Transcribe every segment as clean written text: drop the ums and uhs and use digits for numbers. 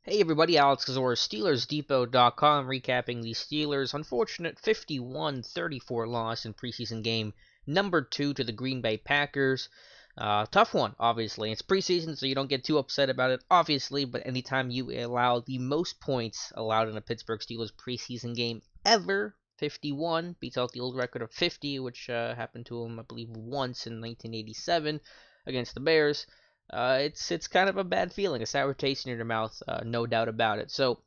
Hey everybody, Alex Kazor, SteelersDepot.com, recapping the Steelers' unfortunate 51-34 loss in preseason game number 2 to the Green Bay Packers. Tough one, obviously. It's preseason, so you don't get too upset about it, obviously, but anytime you allow the most points allowed in a Pittsburgh Steelers preseason game ever, 51, beats out the old record of 50, which happened to him, I believe, once in 1987 against the Bears. It's kind of a bad feeling, a sour taste in your mouth, no doubt about it. So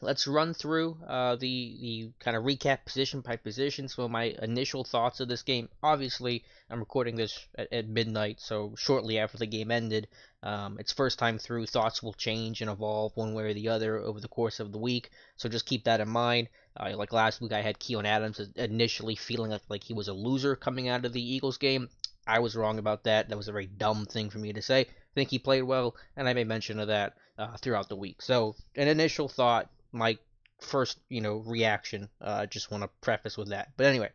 let's run through the kind of recap position by position. So my initial thoughts of this game. Obviously, I'm recording this at midnight, so shortly after the game ended. It's first time through. Thoughts will change and evolve one way or the other over the course of the week. So just keep that in mind. Like last week, I had Keon Adams initially feeling like he was a loser coming out of the Eagles game. I was wrong about that. That was a very dumb thing for me to say. I think he played well, and I made mention of that throughout the week. So, an initial thought, my first, reaction. Just want to preface with that. But anyway,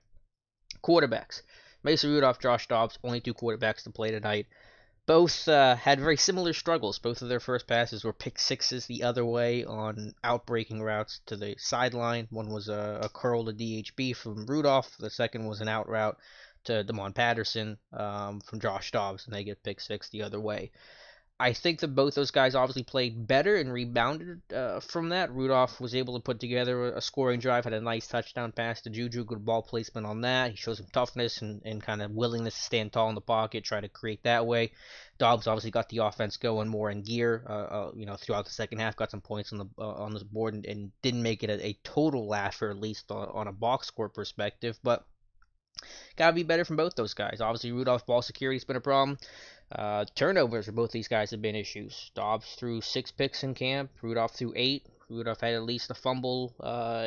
quarterbacks. Mason Rudolph, Josh Dobbs, only two quarterbacks to play tonight. Both had very similar struggles. Both of their first passes were pick sixes the other way on outbreaking routes to the sideline. One was a curl to DHB from Rudolph. The second was an out route to Demond Patterson from Josh Dobbs, and they get pick six the other way. I think that both those guys obviously played better and rebounded from that. Rudolph was able to put together a scoring drive, had a nice touchdown pass to Juju, good ball placement on that. He showed some toughness and kind of willingness to stand tall in the pocket, try to create that way. Dobbs obviously got the offense going more in gear, throughout the second half, got some points on the board and didn't make it a total laugher, at least on a box score perspective, but gotta be better from both those guys. Obviously, Rudolph ball security's been a problem. Turnovers for both these guys have been issues. Dobbs threw 6 picks in camp. Rudolph threw 8. Rudolph had at least a fumble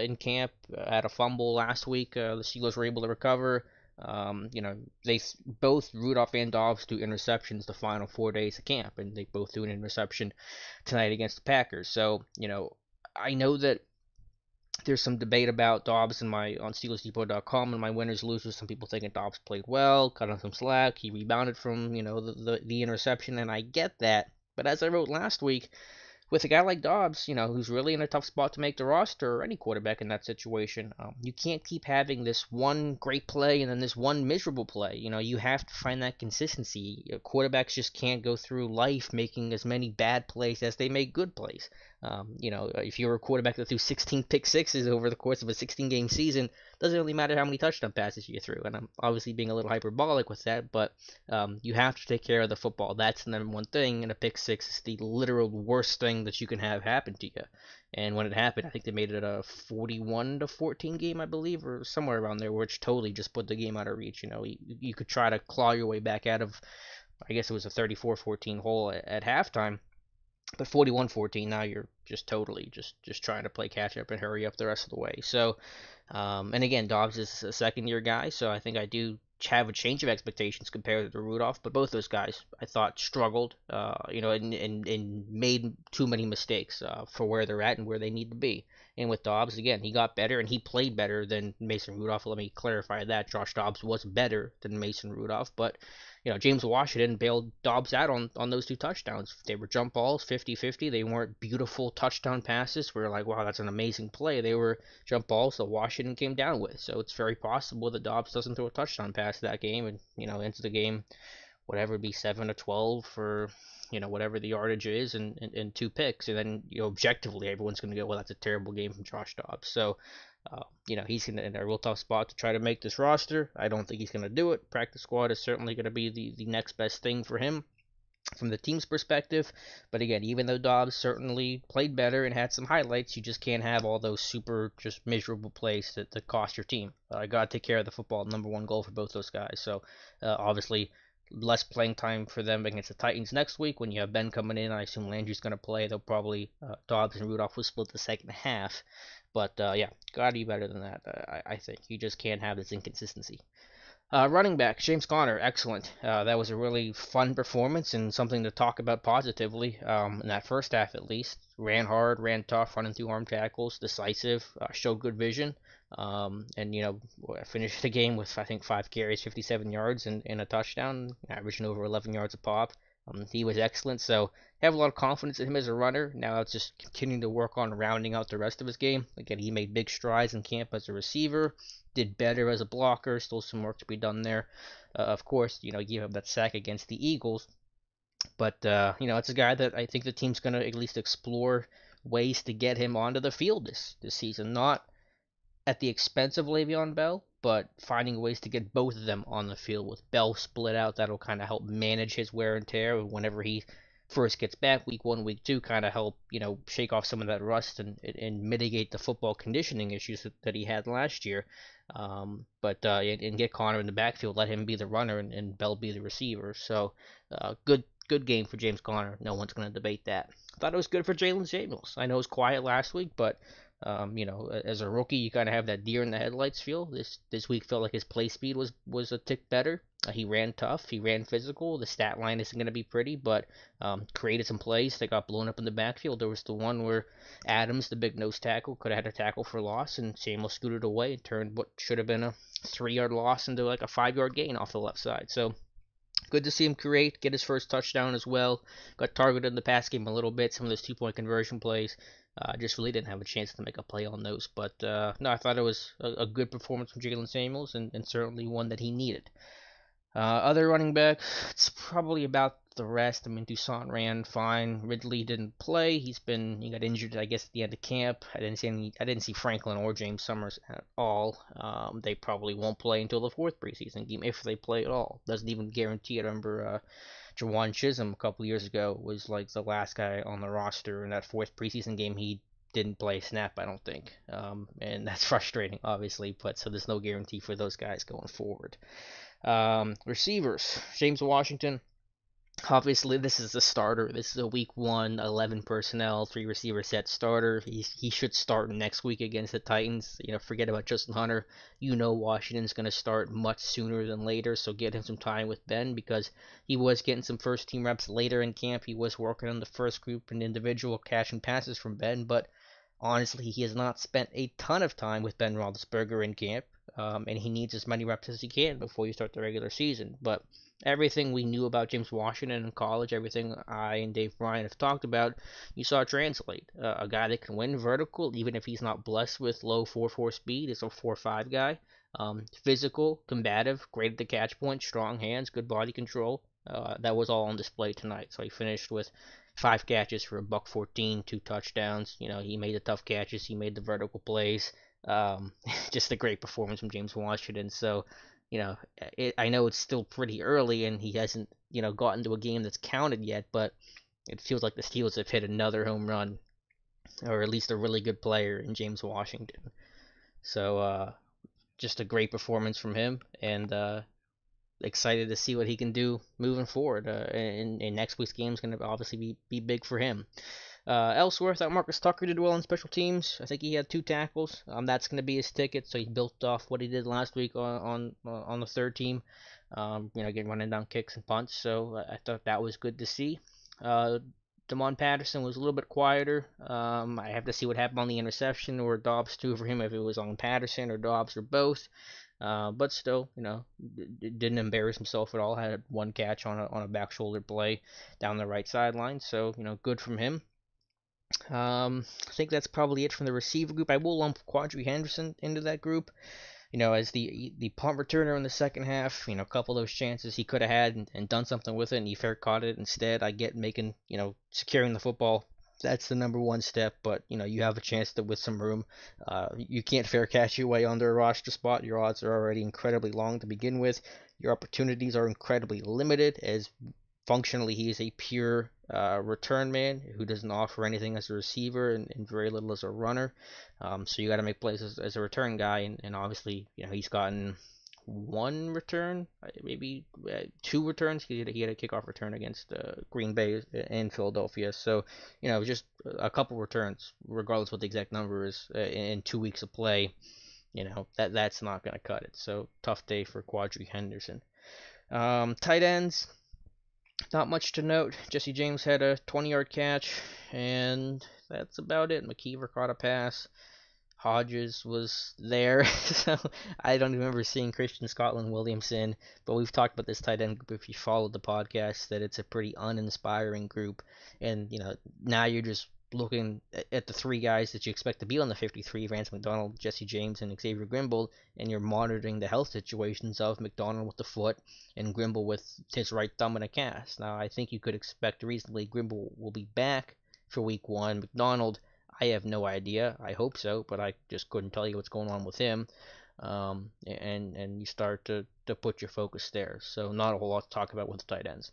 in camp. Had a fumble last week. The Steelers were able to recover. They both Rudolph and Dobbs threw interceptions the final 4 days of camp, and they both threw an interception tonight against the Packers. So I know that there's some debate about Dobbs in my on SteelersDepot.com and my winners losers. Some people thinking Dobbs played well, cut on some slack. He rebounded from the interception, and I get that. But as I wrote last week, with a guy like Dobbs, who's really in a tough spot to make the roster, or any quarterback in that situation, you can't keep having this one great play and then this one miserable play. You have to find that consistency. Quarterbacks just can't go through life making as many bad plays as they make good plays. If you're a quarterback that threw 16 pick sixes over the course of a 16-game season, doesn't really matter how many touchdown passes you threw. And I'm obviously being a little hyperbolic with that, but you have to take care of the football. That's the number one thing, and a pick six is the literal worst thing that you can have happen to you. And when it happened, I think they made it a 41-14 game, I believe, or somewhere around there, which totally just put the game out of reach. You could try to claw your way back out of, I guess it was a 34-14 hole at halftime. But 41-14, now you're just totally just trying to play catch up and hurry up the rest of the way. So, and again, Dobbs is a second year guy, so I think I do have a change of expectations compared to Rudolph. But both those guys, I thought, struggled, and made too many mistakes for where they're at and where they need to be. And with Dobbs, again, he got better and he played better than Mason Rudolph. Let me clarify that. Josh Dobbs was better than Mason Rudolph, but James Washington bailed Dobbs out on those two touchdowns. They were jump balls, 50-50. They weren't beautiful touchdown passes. We were like, wow, that's an amazing play. They were jump balls that Washington came down with. So it's very possible that Dobbs doesn't throw a touchdown pass that game and, into the game, whatever it be, 7-12 for, whatever the yardage is and 2 picks. And then, objectively, everyone's going to go, well, that's a terrible game from Josh Dobbs. So, he's in a real tough spot to try to make this roster. I don't think he's going to do it. Practice squad is certainly going to be the next best thing for him from the team's perspective. But again, even though Dobbs certainly played better and had some highlights, you just can't have all those super just miserable plays that cost your team. Got to take care of the football, number one goal for both those guys. So obviously, less playing time for them against the Titans next week when you have Ben coming in. I assume Landry's going to play. They'll probably Dobbs and Rudolph will split the second half. But yeah, gotta be better than that. I think you just can't have this inconsistency. Running back James Conner, excellent. That was a really fun performance and something to talk about positively. In that first half, at least, ran hard, ran tough, running through arm tackles, decisive, showed good vision. And finished the game with I think 5 carries, 57 yards, and a touchdown, averaging over 11 yards a pop. He was excellent, so I have a lot of confidence in him as a runner. Now it's just continuing to work on rounding out the rest of his game. Again, he made big strides in camp as a receiver, did better as a blocker, still some work to be done there. Of course, you gave up that sack against the Eagles, but it's a guy that I think the team's going to at least explore ways to get him onto the field this season. Not at the expense of Le'Veon Bell, but finding ways to get both of them on the field with Bell split out. That'll kind of help manage his wear and tear whenever he first gets back, week 1, week 2, kind of help shake off some of that rust and mitigate the football conditioning issues that he had last year. And get Conner in the backfield, let him be the runner and Bell be the receiver. So good game for James Conner. No one's going to debate that. I thought it was good for Jaylen Samuels. I know it was quiet last week, but as a rookie, you kind of have that deer in the headlights feel. This week felt like his play speed was a tick better. He ran tough. He ran physical. The stat line isn't going to be pretty, but created some plays that got blown up in the backfield. There was the one where Adams, the big nose tackle, could have had a tackle for loss, and Samuel scooted away and turned what should have been a 3-yard loss into like a 5-yard gain off the left side. So good to see him get his first touchdown as well. Got targeted in the pass game a little bit. Some of those 2-point conversion plays. Just really didn't have a chance to make a play on those. But no, I thought it was a good performance from Jaylen Samuels and certainly one that he needed. Other running back, it's probably about the rest. I mean, Toussaint ran fine. Ridley didn't play. He got injured, I guess, at the end of camp. I didn't see Franklin or James Summers at all. They probably won't play until the 4th preseason game, if they play at all. Doesn't even guarantee it. I remember Jawan Chisholm a couple years ago was like the last guy on the roster in that 4th preseason game. He didn't play a snap, I don't think. And that's frustrating, obviously, but so there's no guarantee for those guys going forward. Receivers, James Washington. Obviously, this is the starter. This is a week 1, 11 personnel, 3 receiver set starter. He should start next week against the Titans. Forget about Justin Hunter. Washington's going to start much sooner than later, so get him some time with Ben because he was getting some first team reps later in camp. He was working on the first group and individual catching passes from Ben, but honestly, he has not spent a ton of time with Ben Roethlisberger in camp, and he needs as many reps as he can before you start the regular season. But everything we knew about James Washington in college, everything I and Dave Bryan have talked about, you saw translate. A guy that can win vertical, even if he's not blessed with low 4.4 speed, is a 4.5 guy. Physical, combative, great at the catch point, strong hands, good body control. That was all on display tonight. So he finished with 5 catches for $114, 2 touchdowns. He made the tough catches, he made the vertical plays. Just a great performance from James Washington. So, I know it's still pretty early and he hasn't, gotten to a game that's counted yet, but it feels like the Steelers have hit another home run, or at least a really good player in James Washington. So, just a great performance from him, and excited to see what he can do moving forward. And next week's game is going to obviously be big for him. Elsewhere, I thought Marcus Tucker did well on special teams. I think he had 2 tackles. That's going to be his ticket, so he built off what he did last week on the 3rd team. Getting running down kicks and punts. So I thought that was good to see. Damon Patterson was a little bit quieter. I have to see what happened on the interception or Dobbs too for him, if it was on Patterson or Dobbs or both. But still, didn't embarrass himself at all. Had 1 catch on a back shoulder play down the right sideline. So, good from him. I think that's probably it from the receiver group. I will lump Quadri Henderson into that group. As the punt returner in the second half, a couple of those chances he could have had and done something with it, and he fair caught it instead. I get securing the football. That's the number 1 step, but you have a chance to with some room. You can't fair catch your way under a roster spot. Your odds are already incredibly long to begin with. Your opportunities are incredibly limited, as functionally he is a pure return man who doesn't offer anything as a receiver and very little as a runner. So you got to make plays as a return guy, and obviously he's gotten 1 return, maybe 2 returns. He had a kickoff return against Green Bay and Philadelphia. So just a couple returns, regardless what the exact number is, in 2 weeks of play. That's not going to cut it. So tough day for Quadri Henderson. Tight ends. Not much to note. Jesse James had a 20-yard catch, and that's about it. McKeever caught a pass. Hodges was there, so I don't remember seeing Christian Scotland Williamson. But we've talked about this tight end group if you followed the podcast, that it's a pretty uninspiring group. And now you're just looking at the three guys that you expect to be on the 53, Vance McDonald, Jesse James, and Xavier Grimble, and you're monitoring the health situations of McDonald with the foot and Grimble with his right thumb in a cast. Now, I think you could expect reasonably Grimble will be back for week one. McDonald, I have no idea. I hope so, but I just couldn't tell you what's going on with him. And you start to put your focus there. So not a whole lot to talk about with the tight ends.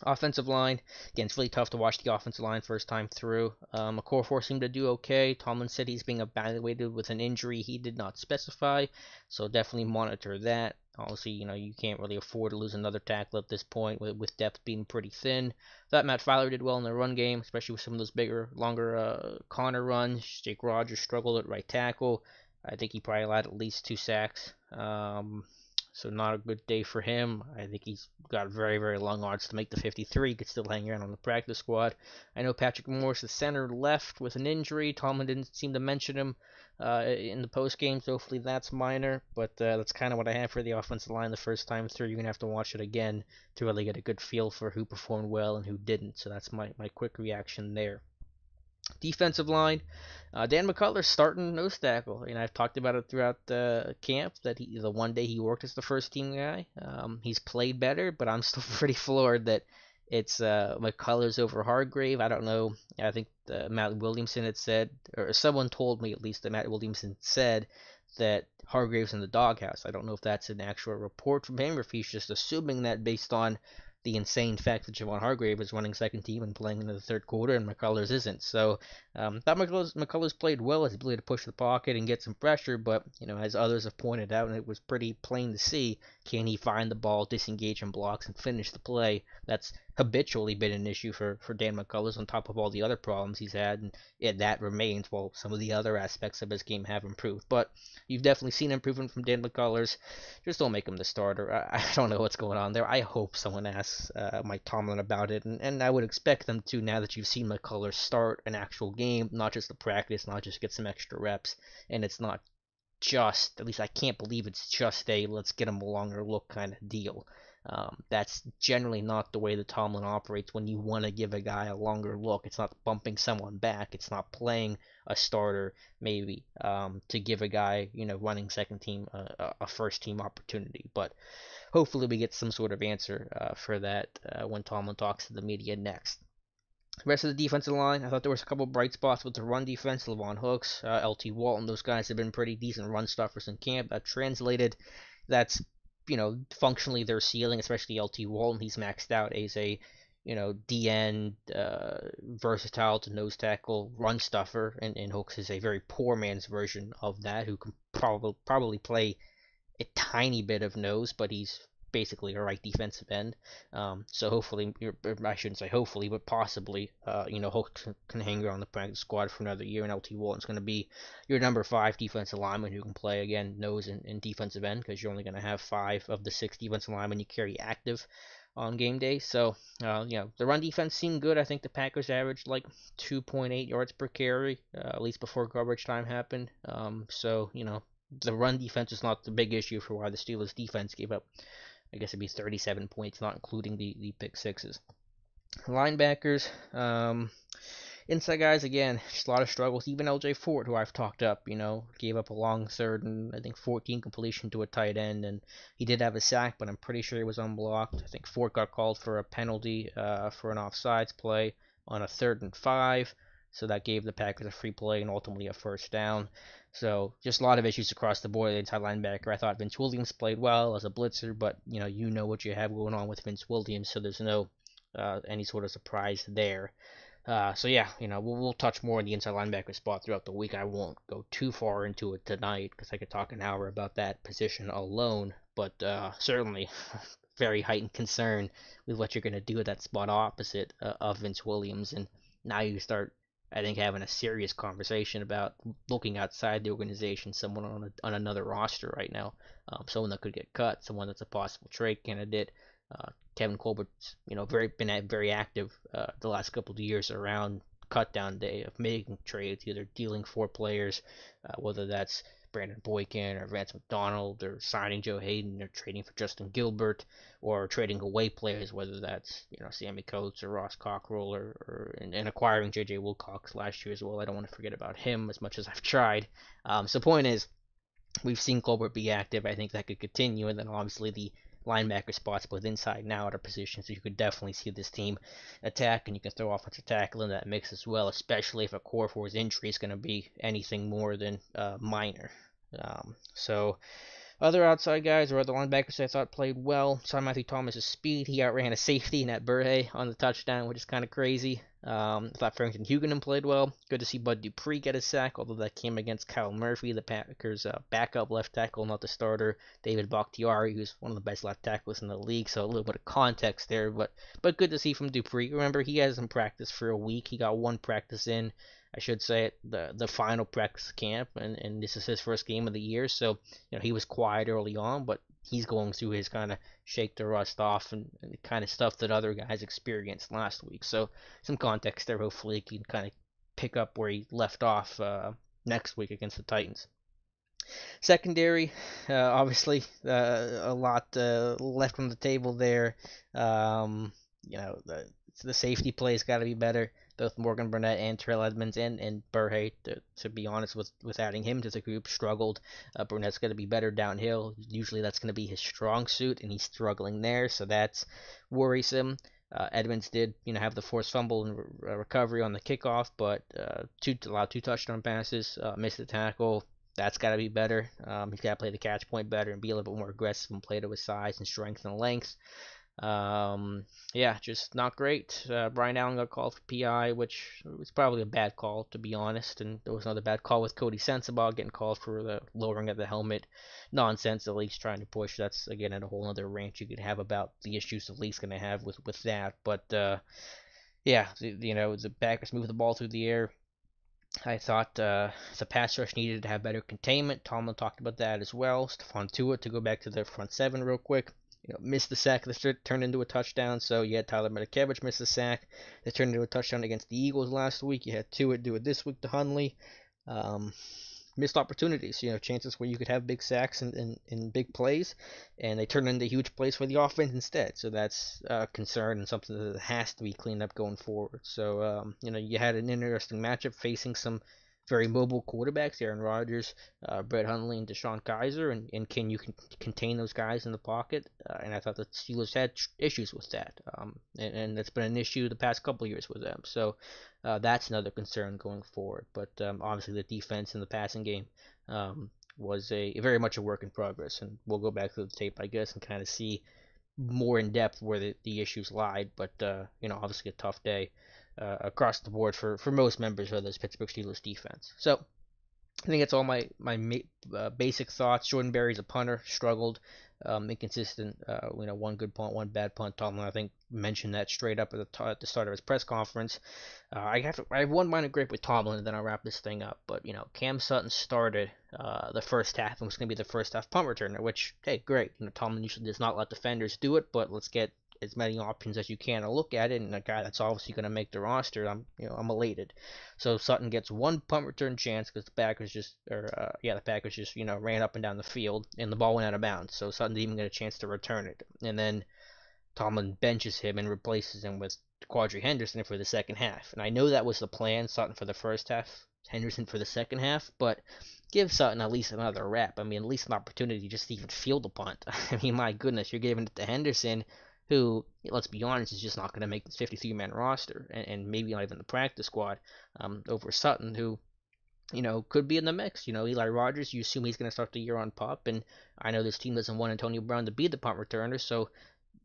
Offensive line, again, it's really tough to watch the offensive line first time through. Okorafor seemed to do okay. Tomlin said he's being evaluated with an injury he did not specify, so definitely monitor that. Obviously, you can't really afford to lose another tackle at this point with depth being pretty thin. Thought Matt Fowler did well in the run game, especially with some of those bigger, longer corner runs. Jake Rogers struggled at right tackle. I think he probably allowed at least 2 sacks. So not a good day for him. I think he's got very, very long odds to make the 53. He could still hang around on the practice squad. I know Patrick Morris, the center, left with an injury. Tomlin didn't seem to mention him in the post game, so hopefully that's minor. But that's kind of what I have for the offensive line the first time through. You're going to have to watch it again to really get a good feel for who performed well and who didn't. So that's my quick reaction there. Defensive line, Dan McCullers starting nose tackle. I've talked about it throughout the camp that the one day he worked as the first team guy, he's played better, but I'm still pretty floored that it's McCullers over Hargrave. I don't know. I think Matt Williamson had said, or someone told me at least that Matt Williamson said that Hargrave's in the doghouse. I don't know if that's an actual report from him or if he's just assuming that based on the insane fact that Javon Hargrave is running second team and playing into the third quarter and McCullers isn't. So thought McCullers played well, his ability to push the pocket and get some pressure, but as others have pointed out, and it was pretty plain to see, can he find the ball, disengage in blocks, and finish the play? That's habitually been an issue for Dan McCullers on top of all the other problems he's had, and that remains while some of the other aspects of his game have improved. But you've definitely seen improvement from Dan McCullers. Just don't make him the starter. I don't know what's going on there. I hope someone asks Mike Tomlin about it, and I would expect them to now that you've seen McCullers start an actual game, not just the practice, not just get some extra reps, and it's not just, at least I can't believe it's just a let's get him a longer look kind of deal. That's generally not the way the Tomlin operates when you want to give a guy a longer look. It's not bumping someone back. It's not playing a starter maybe to give a guy running second team a first team opportunity. But hopefully we get some sort of answer for that when Tomlin talks to the media next. The rest of the defensive line, I thought there was a couple bright spots with the run defense. Levon Hooks, LT Walton, those guys have been pretty decent run stuffers in camp. That translated. That's functionally their ceiling, especially LT Walton. He's maxed out as a DN versatile to nose tackle run stuffer, and Hooks is a very poor man's version of that, who can probably play a tiny bit of nose, but he's basically a right defensive end. So hopefully, I shouldn't say hopefully, but possibly, Hooks can hang around the practice squad for another year, and LT Walton's going to be your number 5 defensive lineman who can play, again, nose and defensive end, because you're only going to have 5 of the 6 defensive linemen you carry active on game day. So, the run defense seemed good. I think the Packers averaged like 2.8 yards per carry, at least before garbage time happened. So, the run defense is not the big issue for why the Steelers defense gave up, I guess it'd be 37 points, not including the pick sixes. Linebackers, inside guys, again, just a lot of struggles. Even LJ Fort, who I've talked up, gave up a long third and I think 14 completion to a tight end, and he did have a sack, but I'm pretty sure he was unblocked. I think Fort got called for a penalty for an offsides play on a 3rd and 5, so that gave the Packers a free play and ultimately a first down. So just a lot of issues across the board. The inside linebacker, I thought Vince Williams played well as a blitzer, but you know what you have going on with Vince Williams, so there's no any sort of surprise there. So yeah, we'll touch more on the inside linebacker spot throughout the week. I won't go too far into it tonight because I could talk an hour about that position alone, but certainly very heightened concern with what you're going to do at that spot opposite of Vince Williams, and now you start, I think, having a serious conversation about looking outside the organization, someone on another roster right now, someone that could get cut, someone that's a possible trade candidate. Kevin Colbert's, been very active the last couple of years around cut down day of making trades, either dealing 4 players, whether that's Brandon Boykin or Vance McDonald, or signing Joe Hayden, or trading for Justin Gilbert, or trading away players, whether that's Sammy Coates or Ross Cockrell, and acquiring J.J. Wilcox last year as well. I don't want to forget about him as much as I've tried. So the point is, we've seen Colbert be active. I think that could continue, and then obviously the linebacker spots both inside and outer positions. So you could definitely see this team attack, and you can throw offensive tackle in that mix as well, especially if a core four's injury is going to be anything more than minor. So other outside guys or other linebackers I thought played well. Saw Matthew Thomas's speed. He outran a safety, Nat Burhay, on the touchdown, which is kind of crazy. I thought Farrington Huguenin played well. Good to see Bud Dupree get a sack, although that came against Kyle Murphy, the Packers' backup left tackle, not the starter. David Bakhtiari, who's one of the best left tackles in the league, so a little bit of context there. But good to see from Dupree. Remember, he hasn't practiced for a week. He got one practice in, I should say, at the final practice camp, and this is his first game of the year. So he was quiet early on, but he's going through his kind of shake the rust off and the kind of stuff that other guys experienced last week. So some context there. Hopefully he can kind of pick up where he left off next week against the Titans. Secondary, obviously, a lot left on the table there. The safety play's got to be better. Both Morgan Burnett and Terrell Edmunds and Burhay, to be honest, with adding him to the group, struggled. Burnett's going to be better downhill. Usually that's going to be his strong suit, and he's struggling there, so that's worrisome. Edmunds did, have the forced fumble and recovery on the kickoff, but allowed 2 touchdown passes, missed the tackle. That's got to be better. He's got to play the catch point better and be a little bit more aggressive and play to his size and strength and length. Just not great. Brian Allen got called for PI, which was probably a bad call, to be honest. And there was another bad call with Cody Sensabaugh getting called for the lowering of the helmet. Nonsense the league's trying to push. That's, again, at a whole other rant you could have about the issues the league's going to have with that. But, the Packers moved the ball through the air. I thought the pass rush needed to have better containment. Tomlin talked about that as well. Stephon Tuitt, to go back to the front seven real quick, missed the sack that turned into a touchdown. So you had Tyler Matakevich miss the sack that turned into a touchdown against the Eagles last week. You had Tuitt do it this week to Hundley. Missed opportunities, chances where you could have big sacks and big plays, and they turned into huge plays for the offense instead. So that's a concern and something that has to be cleaned up going forward. So, you had an interesting matchup facing some very mobile quarterbacks, Aaron Rodgers, Brett Hundley, and DeShone Kizer, and can you contain those guys in the pocket? And I thought the Steelers had issues with that, and that's been an issue the past couple of years with them. So that's another concern going forward. But obviously the defense and the passing game was a very much a work in progress, and we'll go back to the tape, I guess, and kind of see more in depth where the issues lied. But obviously a tough day across the board for most members of this Pittsburgh Steelers defense. So I think that's all my basic thoughts. Jordan Berry's a punter, struggled, inconsistent. One good punt, one bad punt. Tomlin, I think, mentioned that straight up at the start of his press conference. I have one minor gripe with Tomlin, and then I'll wrap this thing up. But Cam Sutton started the first half and was going to be the first half punt returner, which, hey, great. Tomlin usually does not let defenders do it, but let's get as many options as you can to look at it, and a guy that's obviously going to make the roster, I'm elated. So Sutton gets one punt return chance because the Packers just ran up and down the field and the ball went out of bounds. So Sutton didn't even get a chance to return it, and then Tomlin benches him and replaces him with Quadri Henderson for the second half. And I know that was the plan, Sutton for the first half, Henderson for the second half, but give Sutton at least another rep. At least an opportunity just to even field a punt. My goodness, you're giving it to Henderson, who, let's be honest, is just not going to make this 53-man roster, and maybe not even the practice squad, over Sutton, who, could be in the mix. Eli Rogers, you assume he's going to start the year on PUP, and I know this team doesn't want Antonio Brown to be the punt returner, so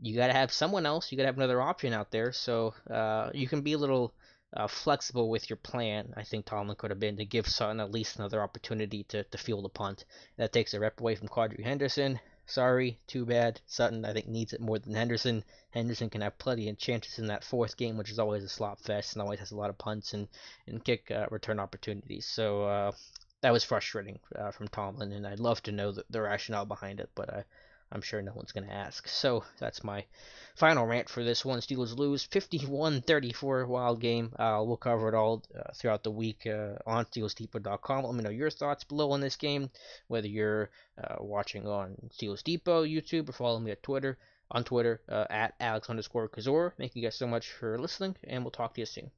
you got to have someone else. You got to have another option out there, so you can be a little flexible with your plan. I think Tomlin could have been to give Sutton at least another opportunity to field a punt. That takes a rep away from Quadri Henderson. Sorry, too bad. Sutton, I think, needs it more than Henderson. Henderson can have plenty of chances in that fourth game, which is always a slop fest and always has a lot of punts and kick return opportunities. So that was frustrating from Tomlin, and I'd love to know the rationale behind it, but I'm sure no one's going to ask. So that's my final rant for this one. Steelers lose 51-34, wild game. We'll cover it all throughout the week on SteelersDepot.com. Let me know your thoughts below on this game, whether you're watching on Steelers Depot YouTube or follow me at Twitter. On Twitter at Alex_Kazor. Thank you guys so much for listening, and we'll talk to you soon.